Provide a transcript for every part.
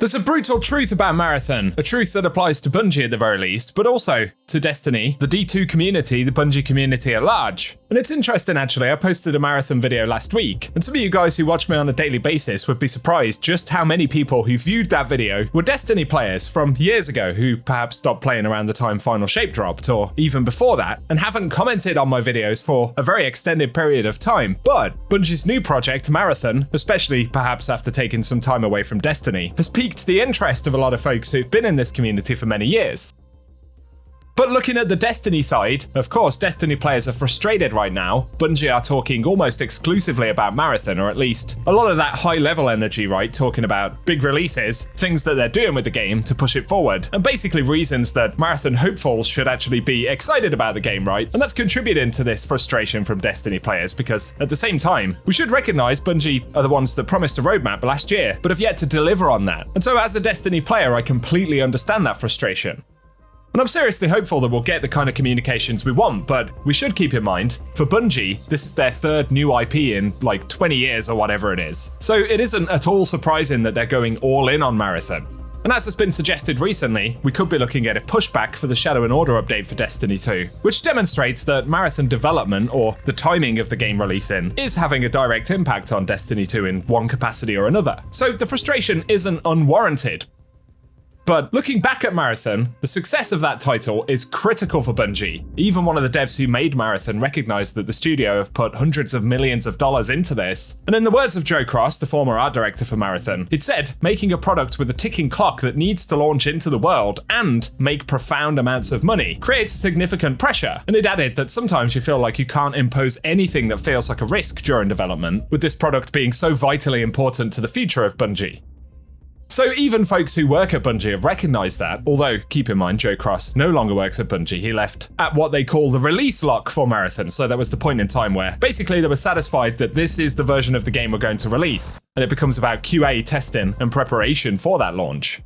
There's a brutal truth about Marathon, a truth that applies to Bungie at the very least, but also to Destiny, the D2 community, the Bungie community at large. And it's interesting actually, I posted a Marathon video last week, and some of you guys who watch me on a daily basis would be surprised just how many people who viewed that video were Destiny players from years ago who perhaps stopped playing around the time Final Shape dropped, or even before that, and haven't commented on my videos for a very extended period of time. But Bungie's new project, Marathon, especially perhaps after taking some time away from Destiny, has piqued the interest of a lot of folks who've been in this community for many years. But looking at the Destiny side, of course, Destiny players are frustrated right now. Bungie are talking almost exclusively about Marathon, or at least a lot of that high-level energy, right? Talking about big releases, things that they're doing with the game to push it forward, and basically reasons that Marathon hopefuls should actually be excited about the game, right? And that's contributing to this frustration from Destiny players, because at the same time, we should recognize Bungie are the ones that promised a roadmap last year, but have yet to deliver on that. And so as a Destiny player, I completely understand that frustration. And I'm seriously hopeful that we'll get the kind of communications we want, but we should keep in mind, for Bungie, this is their third new IP in like 20 years or whatever it is. So it isn't at all surprising that they're going all in on Marathon. And as has been suggested recently, we could be looking at a pushback for the Shadow and Order update for Destiny 2, which demonstrates that Marathon development, or the timing of the game releasing, is having a direct impact on Destiny 2 in one capacity or another. So the frustration isn't unwarranted. But looking back at Marathon, the success of that title is critical for Bungie. Even one of the devs who made Marathon recognized that the studio have put hundreds of millions of dollars into this. And in the words of Joe Cross, the former art director for Marathon, it said, making a product with a ticking clock that needs to launch into the world and make profound amounts of money creates significant pressure. And it added that sometimes you feel like you can't impose anything that feels like a risk during development, with this product being so vitally important to the future of Bungie. So even folks who work at Bungie have recognised that, although keep in mind Joe Cross no longer works at Bungie. He left at what they call the release lock for Marathon, so that was the point in time where basically they were satisfied that this is the version of the game we're going to release, and it becomes about QA testing and preparation for that launch.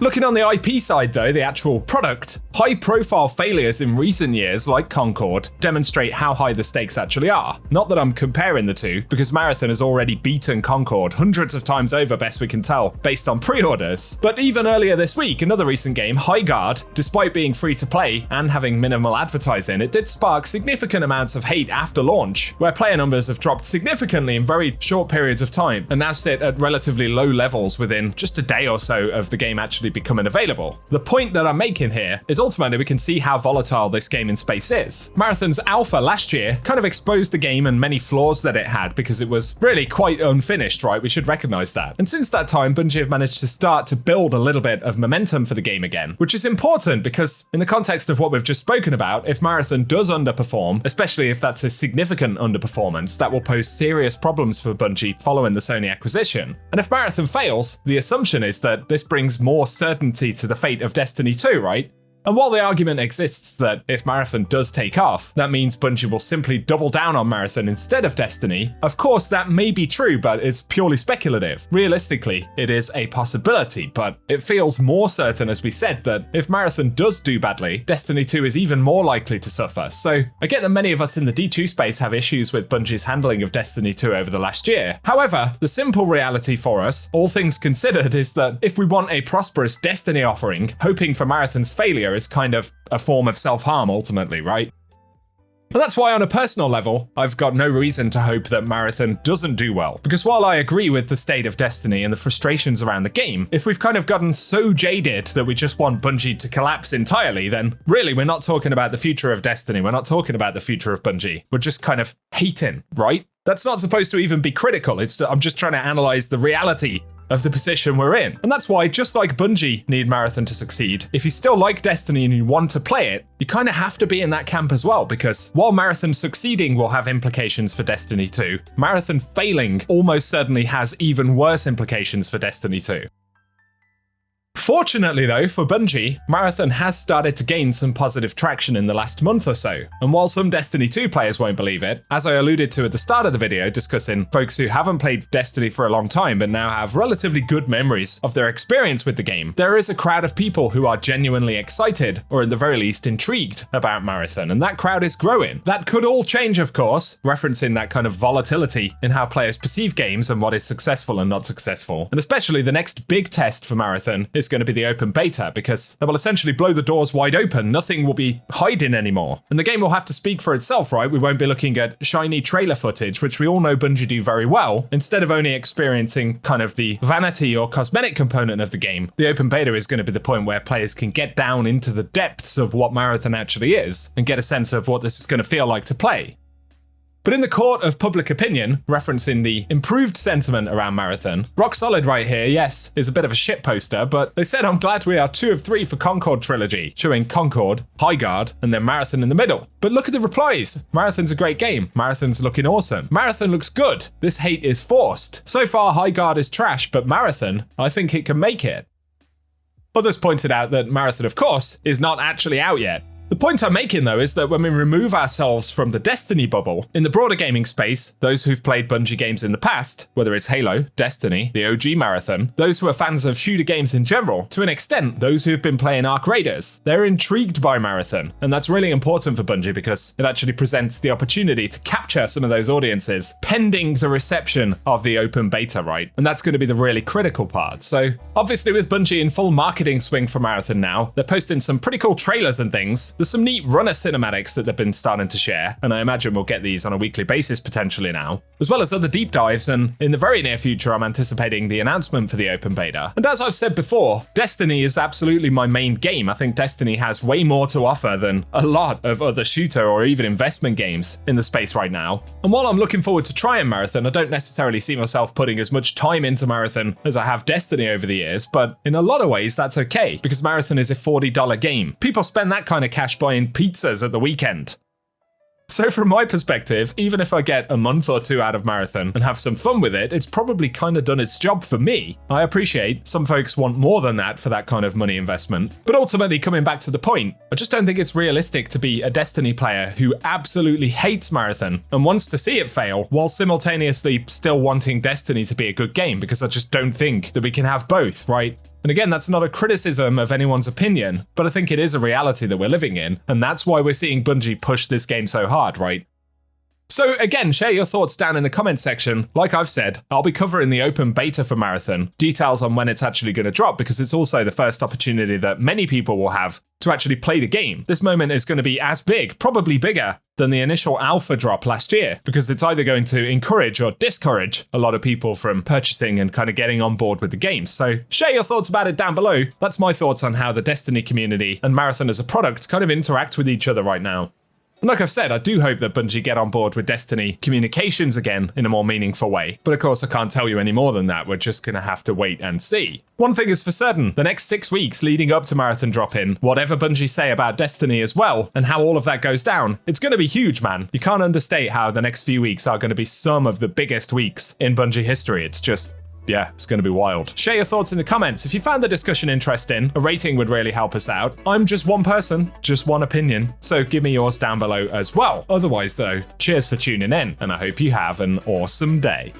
Looking on the IP side though, the actual product, high-profile failures in recent years, like Concord, demonstrate how high the stakes actually are. Not that I'm comparing the two, because Marathon has already beaten Concord hundreds of times over, best we can tell, based on pre-orders. But even earlier this week, another recent game, Highguard, despite being free to play and having minimal advertising, it did spark significant amounts of hate after launch, where player numbers have dropped significantly in very short periods of time, and now sit at relatively low levels within just a day or so of the game actually becoming available. The point that I'm making here is ultimately we can see how volatile this game in space is. Marathon's alpha last year kind of exposed the game and many flaws that it had because it was really quite unfinished, right? We should recognize that. And since that time, Bungie have managed to start to build a little bit of momentum for the game again, which is important because in the context of what we've just spoken about, if Marathon does underperform, especially if that's a significant underperformance, that will pose serious problems for Bungie following the Sony acquisition. And if Marathon fails, the assumption is that this brings more certainty to the fate of Destiny 2, right? And while the argument exists that if Marathon does take off, that means Bungie will simply double down on Marathon instead of Destiny, of course that may be true, but it's purely speculative. Realistically, it is a possibility, but it feels more certain, as we said, that if Marathon does do badly, Destiny 2 is even more likely to suffer. So I get that many of us in the D2 space have issues with Bungie's handling of Destiny 2 over the last year. However, the simple reality for us, all things considered, is that if we want a prosperous Destiny offering, hoping for Marathon's failure is kind of a form of self-harm ultimately, right? And that's why on a personal level, I've got no reason to hope that Marathon doesn't do well. Because while I agree with the state of Destiny and the frustrations around the game, if we've kind of gotten so jaded that we just want Bungie to collapse entirely, then really we're not talking about the future of Destiny, we're not talking about the future of Bungie, we're just kind of hating, right? That's not supposed to even be critical, I'm just trying to analyze the reality of the position we're in. And that's why, just like Bungie need Marathon to succeed, if you still like Destiny and you want to play it, you kind of have to be in that camp as well, because while Marathon succeeding will have implications for Destiny 2, Marathon failing almost certainly has even worse implications for Destiny 2. Fortunately though, for Bungie, Marathon has started to gain some positive traction in the last month or so, and while some Destiny 2 players won't believe it, as I alluded to at the start of the video discussing folks who haven't played Destiny for a long time but now have relatively good memories of their experience with the game, there is a crowd of people who are genuinely excited, or at the very least intrigued, about Marathon, and that crowd is growing. That could all change, of course, referencing that kind of volatility in how players perceive games and what is successful and not successful, and especially the next big test for Marathon is going to be the open beta, because they will essentially blow the doors wide open. Nothing will be hiding anymore. And the game will have to speak for itself, right? We won't be looking at shiny trailer footage, which we all know Bungie do very well. Instead of only experiencing kind of the vanity or cosmetic component of the game, the open beta is going to be the point where players can get down into the depths of what Marathon actually is and get a sense of what this is going to feel like to play. But in the court of public opinion, referencing the improved sentiment around Marathon, Rock Solid right here, yes, is a bit of a shit poster, but they said I'm glad we are 2 of 3 for Concord trilogy, showing Concord, Highguard, and then Marathon in the middle. But look at the replies. Marathon's a great game. Marathon's looking awesome. Marathon looks good. This hate is forced. So far, Highguard is trash, but Marathon, I think it can make it. Others pointed out that Marathon, of course, is not actually out yet. The point I'm making though is that when we remove ourselves from the Destiny bubble, in the broader gaming space, those who've played Bungie games in the past, whether it's Halo, Destiny, the OG Marathon, those who are fans of shooter games in general, to an extent, those who've been playing Arc Raiders, they're intrigued by Marathon. And that's really important for Bungie because it actually presents the opportunity to capture some of those audiences, pending the reception of the open beta, right? And that's going to be the really critical part. So obviously with Bungie in full marketing swing for Marathon now, they're posting some pretty cool trailers and things. There's some neat runner cinematics that they've been starting to share, and I imagine we'll get these on a weekly basis potentially now, as well as other deep dives, and in the very near future I'm anticipating the announcement for the open beta. And as I've said before, Destiny is absolutely my main game. I think Destiny has way more to offer than a lot of other shooter or even investment games in the space right now. And while I'm looking forward to trying Marathon, I don't necessarily see myself putting as much time into Marathon as I have Destiny over the years, but in a lot of ways that's okay, because Marathon is a $40 game. People spend that kind of cash buying pizzas at the weekend. So from my perspective, even if I get a month or 2 out of Marathon and have some fun with it, it's probably kind of done its job for me. I appreciate some folks want more than that for that kind of money investment, but ultimately coming back to the point, I just don't think it's realistic to be a Destiny player who absolutely hates Marathon and wants to see it fail while simultaneously still wanting Destiny to be a good game, because I just don't think that we can have both, right? And again, that's not a criticism of anyone's opinion, but I think it is a reality that we're living in, and that's why we're seeing Bungie push this game so hard, right? So again, share your thoughts down in the comments section. Like I've said, I'll be covering the open beta for Marathon, details on when it's actually going to drop, because it's also the first opportunity that many people will have to actually play the game. This moment is going to be as big, probably bigger, than the initial alpha drop last year, because it's either going to encourage or discourage a lot of people from purchasing and kind of getting on board with the game. So share your thoughts about it down below. That's my thoughts on how the Destiny community and Marathon as a product kind of interact with each other right now. And like I've said, I do hope that Bungie get on board with Destiny communications again in a more meaningful way. But of course, I can't tell you any more than that. We're just going to have to wait and see. One thing is for certain, the next 6 weeks leading up to Marathon drop-in, whatever Bungie say about Destiny as well, and how all of that goes down, it's going to be huge, man. You can't understate how the next few weeks are going to be some of the biggest weeks in Bungie history. It's just... yeah, it's going to be wild. Share your thoughts in the comments. If you found the discussion interesting, a rating would really help us out. I'm just one person, just one opinion, so give me yours down below as well. Otherwise though, cheers for tuning in, and I hope you have an awesome day.